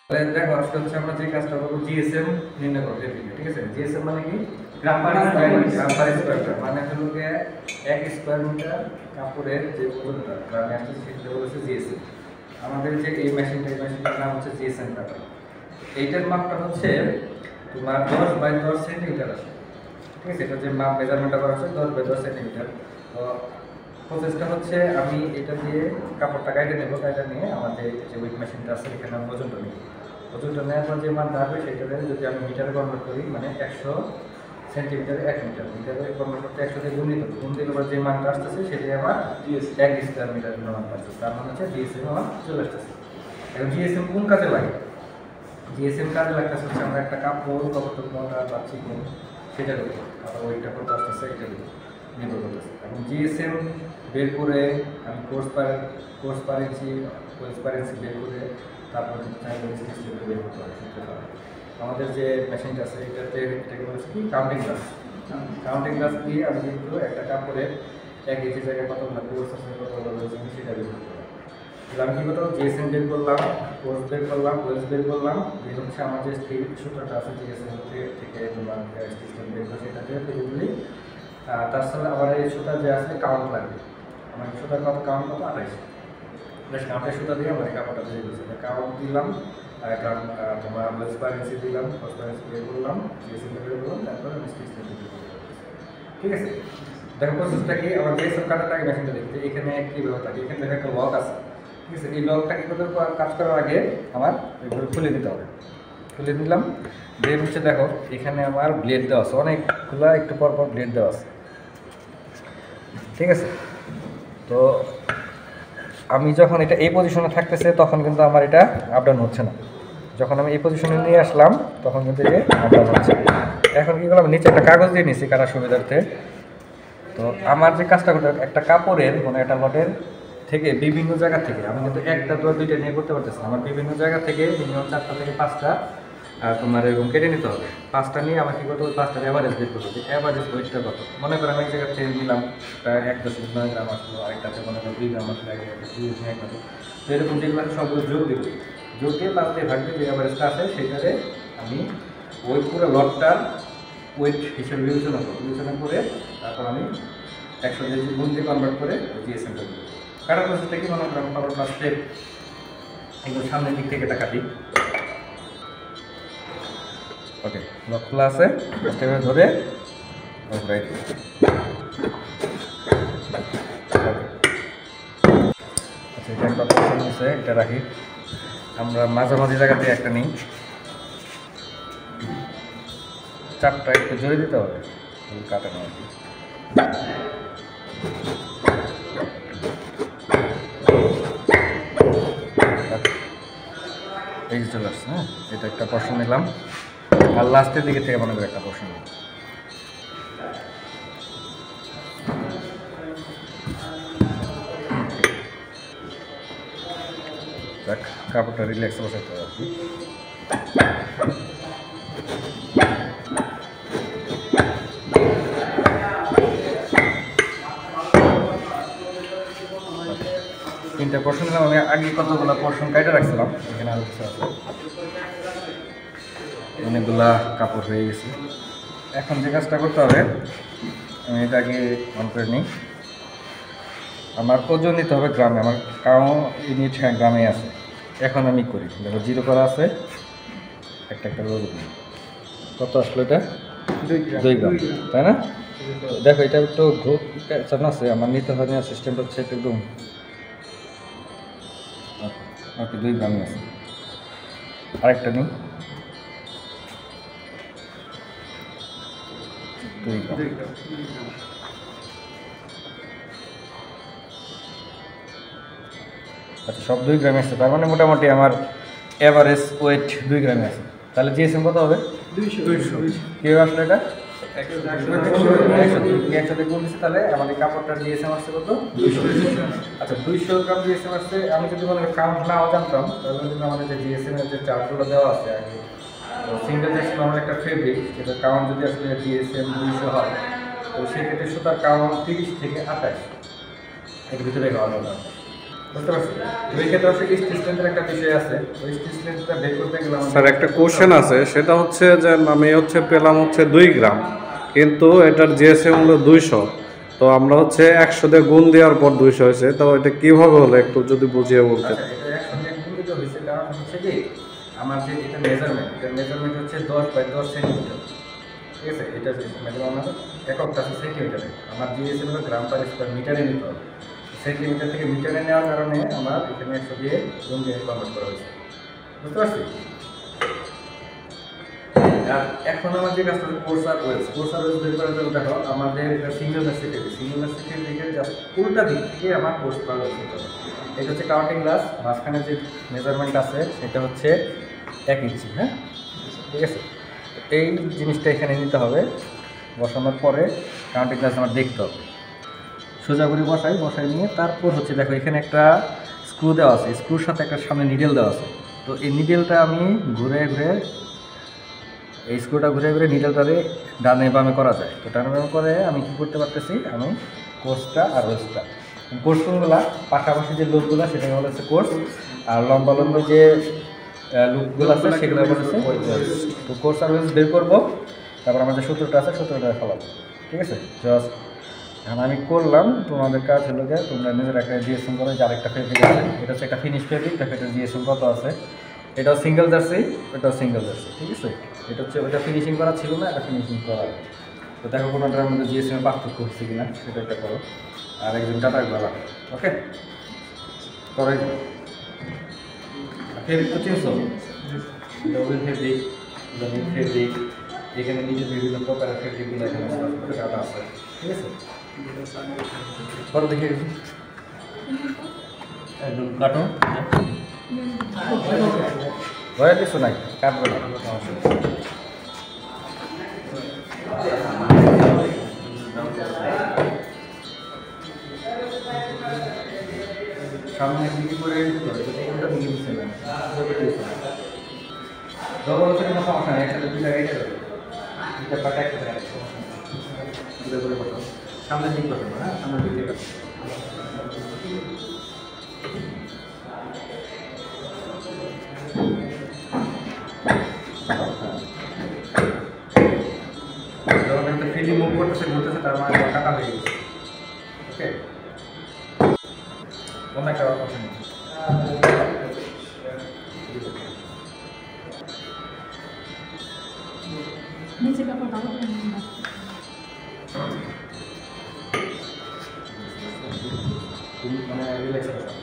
তাহলে দেখো আজকে হচ্ছে আমরা যে কাজটা করবো জিএসএম নির্ণয় করতে হবে। ঠিক আছে, জিএসএম মানে কি? গ্রাম পার স্কয়ার মানে হলো গিয়ে 1 স্কয়ার মিটার কাপড়ের যে ওজনটা গ্রামে আসছে সেটা বলেছে জিএসএম। আমাদের যে এই মেশিনটার নাম হচ্ছে জিএসএম কাটার। এইটার মাপটা হচ্ছে তোমার 10 বাই 10 সেন্টিমিটার আছে। ঠিক আছে, এটা যে মাপ মেজারমেন্টটা করা হচ্ছে 10 বাই 10 সেন্টিমিটার। তো প্রসেসটা হচ্ছে আমি এটা দিয়ে কাপড়টা কাটে নেব, কাটে নিয়ে আমাদের যে ওয়েট মেশিনটা আছে এখানে আমি ওজনটা নেব। ওজনটা নেওয়ার পর যে মানটা আসবে সেটাতে যদি আমি মিটারে কনভার্ট করি, মানে 100 সেন্টিমিটারে 1 মিটার, মিটারে কনভার্ট করতে 100 দিয়ে গুণ দিলে পর যে মানটা আসতেছে সেটাই আমার 1 স্কয়ার মিটারের মান পাচ্ছে। তার মানে হচ্ছে জিএসএম আমার চলে আসতেছে। এখন জিএসএম কোন কাজে লাগে? জিএসএম কাজে লাগতেছে হচ্ছে আমরা একটা কাপড় মোটা বা চিকন সেটা করবো, আবার ওইটা করতে আসতেছে এটা নির্ভর করতেছে। এখন জিএসএম বের করে আমি কোর্সপারেন্সি বের করে তারপর বের করতে পারি। আমাদের যে মেশিনটা আছে এটাকে বলছে কি কাউন্টিং গ্লাস। কাউন্টিং গ্লাস দিয়ে আমি কিন্তু একটা কাপড়ে 1 ইঞ্চি জায়গায় কতগুলো কোর্স আছে কতগুলো রয়েছে সেটা বের করতে পারি। তাহলে আমি কী করলাম, জিএসএম বের করলাম, কোর্স বের করলাম, ওয়েলস বের করলাম, বের হচ্ছে আমার যে সূত্রটা আছে জিএসএম থেকে তোমার সিস্টেম বের করে সেটাতে ফিজিক্যালি তার সাথে আবার এই সুতা যে আছে কাউন্ট লাগবে। আমার সুতার কাউন্ট কত? 28। কাউন্টের সুতা দিয়ে আমার কাপড়টা তৈরি করছে, কাউন্ট দিলাম, তোমার ট্রান্সপারেন্সি দিলাম, ট্রান্সপারেন্সি বের করলাম, জিএসএম বের করলাম, তারপরে আমি সিস্টেম বের করলাম। ঠিক আছে, দেখো প্রসেসটা কি? আমার জিএসএম কাটারটাকে মেশিনটা দেখতে এখানে কি ব্যবহার থাকে, এখানে দেখো একটা লক আছে। ঠিক আছে, এই লকটা কি করতে কাজ করার আগে আমার এগুলো খুলে দিতে হবে। খুলে দিলাম, দিয়ে হচ্ছে দেখো এখানে আমার ব্লেড দেওয়া আছে, অনেকগুলো একটু পর পর ব্লেড দেওয়া আছে। ঠিক আছে, তো আমি যখন এটা এই পজিশনে থাকতেছে তখন কিন্তু আমার এটা আপ ডাউন হচ্ছে না। যখন আমি এই পজিশনে নিয়ে আসলাম তখন কিন্তু এটা আপ ডাউন হচ্ছে। এখন কী করলাম, নিচে একটা কাগজ দিয়ে নিচ্ছি কাটার সুবিধার্থে। তো আমার যে কাজটা করতে একটা কাপড়ের মানে একটা লটের থেকে বিভিন্ন জায়গা থেকে আমি কিন্তু একটা দুইটা নিয়ে করতে পারতেছি, আমার বিভিন্ন জায়গা থেকে মিনিমাম 4টা থেকে 5টা তোমার এরকম কেটে নিতে হবে। 5টা নিয়ে আমাকে কী করতে হবে, 5টার অ্যাভারেজ বের করতে হবে। অ্যাভারেজ ওয়েটটা কত? মনে করেন আমি এক জায়গা থেকে নিলাম 1.9 গ্রাম আসলো, আরেকটাতে মনে করেন 2 গ্রাম আসলো, 2 গ্রাম। তো এরকম যেগুলো আছে সবগুলো যোগ দেবো, যোগ দিয়ে 5 দিয়ে ভাগ দিয়ে যে অ্যাভারেজটা আছে সেটারে আমি ওই পুরো লটটার ওয়েট হিসেবে বিবেচনা করে তারপর আমি 100 দিয়ে গুণ দিয়ে কনভার্ট করে জিএসএম করবো। কাটার প্রসেসটা কি? মনে করেন পাওয়ার প্লাস স্টেপ এগুলো সামনের দিক থেকে এটা কাটি। ওকে, লক খোলা আছে, স্টেপে ধরে ঘুরাই দিই। আচ্ছা, এটা একটা অপশন আছে, এটা রাখি। আমরা মাঝামাঝি জায়গা থেকে একটা নিই, চাপটা একটু জোরে দিতে হবে, কাটানো আর কি। এই যে চলে আসছে। হ্যাঁ, এটা একটা পোর্শন নিলাম, আর লাস্টের দিকে থেকে মনে করি একটা পোর্শন নিই। দেখ কাপড়টা রিল্যাক্স বসাতে হবে আর কি। তিনটা পোর্শন নিলাম, আমি আগে কতগুলো পোর্শন কাটে রাখছিলাম, এখানে আরও কিছু আছে, অনেকগুলা কাপড় হয়ে গেছে। এখন যে কাজটা করতে হবে, আমি এটাকে অন করে নিই। আমার ওজন নিতে হবে গ্রামে, আমার কাউ ইউনিট গ্রামে আছে। এখন আমি করি, দেখো 0 করা আছে, একটা ওজন নিই। কত আসলো এটা? 2 গ্রাম, তাই না? দেখো এটা একটু চান আছে, আমার নিতে হয় না, সিস্টেমটা হচ্ছে একদম ওকে 2 গ্রামই আছে। আরেকটা নিই, 2 গ্রাম। আচ্ছা, সব 2 গ্রামে আসছে, তার মানে মোটামুটি আমার অ্যাভারেজ ওয়েট 2 গ্রামে আছে। তাহলে জিএসএম কত হবে? 200। কীভাবে আসলে এটা? 100 গুণ দিচ্ছি, তাহলে আমাদের কাপড়টার জিএসএম আসছে কত? 200। আচ্ছা, 200 গ্রাম জিএসএম আসছে। আমি যদি মনে করি কাউন্ট নাও জানতাম তাহলে কিন্তু আমাদের যে জিএসএমের যে চার্টগুলো দেওয়া আছে আগে, সিঙ্গেল টেক্সট আমার একটা ফেব্রিক, সেটা কাউন্ট যদি আসলে জিএসএম 200 হয় তো সেক্ষেত্রে সুতার কাউন্ট 30 থেকে 28 এর ভিতরে খাওয়ানো হয়। বুঝতে পারছি। ওই ক্ষেত্রে অবশ্যই স্টিচ লেন্থের একটা বিষয় আছে। ওই স্টিচ লেন্থটা বের করতে গেলে স্যার একটা কোশ্চেন আছে, সেটা হচ্ছে যে আমি পেলাম 2 গ্রাম, কিন্তু এটার জিএসএম হলো 200। তো আমরা 100 দিয়ে গুণ দেওয়ার পর 200 হয়েছে, তো এটা কিভাবে হলো একটু যদি বুঝিয়ে বলতে। আচ্ছা, এটা 100 দিয়ে গুণ দিতে হয়েছে, কারণ হচ্ছে কি আমার যে এটা মেজারমেন্ট হচ্ছে 10/10 সেন্টিমিটার। ঠিক আছে, এটা মেজারমেন্ট এককটা আছে সেন্টিমিটারে। আমার জিএসএম হলো গ্রাম পার স্কোয়ার মিটারে নিতে হবে। সেন্টিমিটার থেকে মিটারে নেওয়ার কারণে আমার এখানে 100 দিয়ে গুণ দিয়ে কনভার্ট করা হয়েছে। বুঝতে পারছি? আর এখন আমার যে কাজটা কোর্স আর ওয়েলস বের করার জন্য দেখো আমাদের সিঙ্গেল মেসেজের দিকে জাস্ট উল্টা দিক থেকে আমার কোর্স করা হয়েছে। এটা হচ্ছে কাউন্টিং গ্লাস, মাঝখানে যে মেজারমেন্ট আছে সেটা হচ্ছে 1 ইঞ্চি। হ্যাঁ, ঠিক আছে। এই জিনিসটা এখানে নিতে হবে। বসানোর পরে কাউন্টিং গ্লাস আমার দেখতে হবে, সোজা করে বসাই নিয়ে তারপর হচ্ছে দেখো এখানে একটা স্ক্রু দেওয়া আছে, স্ক্রুর সাথে একটা সামনে নিডেল দেওয়া আছে। তো এই নিডেলটা আমি ঘুরে এই স্ক্রুটা ঘুরে নিডেলটারে ডানে বামে করা যায়। তো ডানে বামে করে আমি কী করতে পারতেছি, আমি কোর্সটা আর ওয়েলসটা কোর্সগুলো পাশাপাশি যে লুপগুলো সেটা হচ্ছে কোর্স, আর লম্বা যে লুপগুলো আছে সেগুলো হচ্ছে ওয়েলস। তো কোর্স আর ওয়েলস বের করবো, তারপর আমার যে সূত্রটা আছে সূত্রটা ফেলাবো। ঠিক আছে, জাস্ট এখন আমি করলাম। তোমাদের কাজ হলো গিয়ে তোমরা নিজের একটা জিএসএম করো, যে আরেকটা ফেব্রিক আছে, এটা হচ্ছে একটা ফিনিশ ফেব্রিক। দেখো এটা জিএসএম কত আছে, এটাও সিঙ্গেল জার্সি, এটাও সিঙ্গেল জার্সি। ঠিক আছে, এটা হচ্ছে ওটা ফিনিশিং করা ছিল না, এটা ফিনিশিং করা। তো দেখো কোনোটার মধ্যে জিএসএম পার্থক্য হচ্ছে কিনা সেটা একটা করো, আর একজন টাটা গলা। ওকে, করাই ফেব্রিক তো চিনছো, ডবল ফেব্রিক, ফেব্রিক, এখানে নিজের বিভিন্ন প্রকারের ফেব্রিকগুলো এখানে কাটা আছে। ঠিক আছে, করো দেখে একদম কাটো, ভয় কিছু নাই, কাটবে না। সামনে দিকে করে ওটা দিকে দিচ্ছে না, ডবল হচ্ছে কোনো সমস্যা নেই, একসাথে দুইটা রেখে দেবে, দুইটা পাটা একসাথে রাখবে, দুটো করে বসাও, সামনের দিক বসাবো। হ্যাঁ, সামনের দিকে রাখবো। যখন একটা ফ্রিলি মুভ করতেছে ঘুরতেছে, তার মানে কাটা হয়ে গেছে। ওকে, অন্য একটা অপশন নিচে কাপড় ভালো করে নিন না। তুমি মানে রিল্যাক্স করো।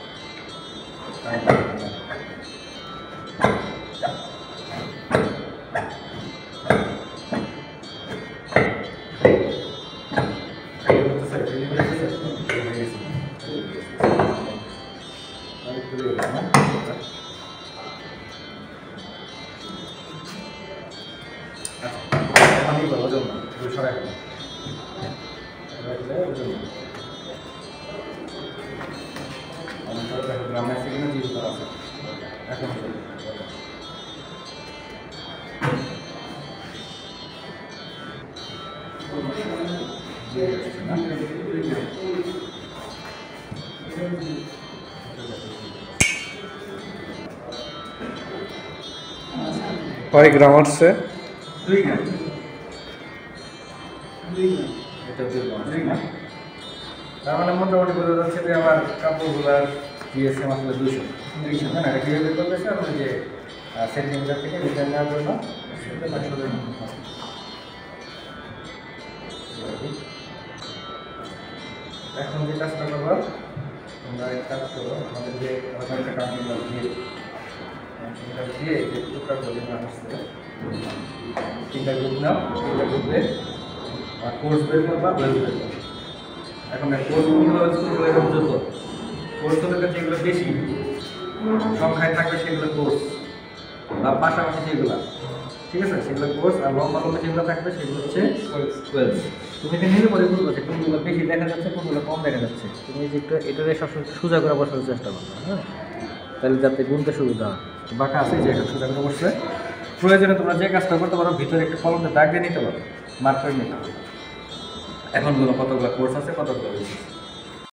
গ্রামের সেখানে জীবিত আছে এখন। কয় গ্রাম আসছে? 2 গ্রাম। এটা 2 গ্রাম। তার মানে মোটামুটি বোঝা যাচ্ছে যে আমার কাপড়গুলার জিএসএম আসলে 200। হ্যাঁ, এটা কীভাবে করতেছে আপনি যে সেন্টিমিটার থেকে মিটার নেওয়ার জন্য এখন যে কাজটা করবো, তোমরা এক কাজ করো, আমাদের যে একটা কাউন্টিং দিয়ে যে টুকরা করে আসছে 3টা গ্রুপ নাও, 3টা গ্রুপে কোর্স বের করবা, ওয়েলস বের করবা। এখন কোর্সগুলো এরকম যত কোর্সগুলোকে যেগুলো বেশি সংখ্যায় থাকবে সেগুলো কোর্স, বা পাশাপাশি যেগুলো, ঠিক আছে, সেগুলো কোর্স। আর লম্বা যেগুলো থাকবে সেগুলো হচ্ছে ওয়েলস। তুমি এটা নিলে পরে বুঝবো যে কোনগুলো বেশি দেখা যাচ্ছে, কোনগুলো কম দেখা যাচ্ছে। তুমি যে একটু এটারে সবসময় সোজা করে বসার চেষ্টা করবে। হ্যাঁ, তাহলে যাতে গুনতে সুবিধা হয়। বাঁকা আছে যে একটা সোজা করে বসছে। প্রয়োজনে তোমরা যে কাজটা করতে পারো, ভিতরে একটু কলমে দাগ দিয়ে নিতে পারো, মার্ক করে নিতে পারো। এখনগুলো কতগুলো কোর্স আছে, কতগুলো বেশি।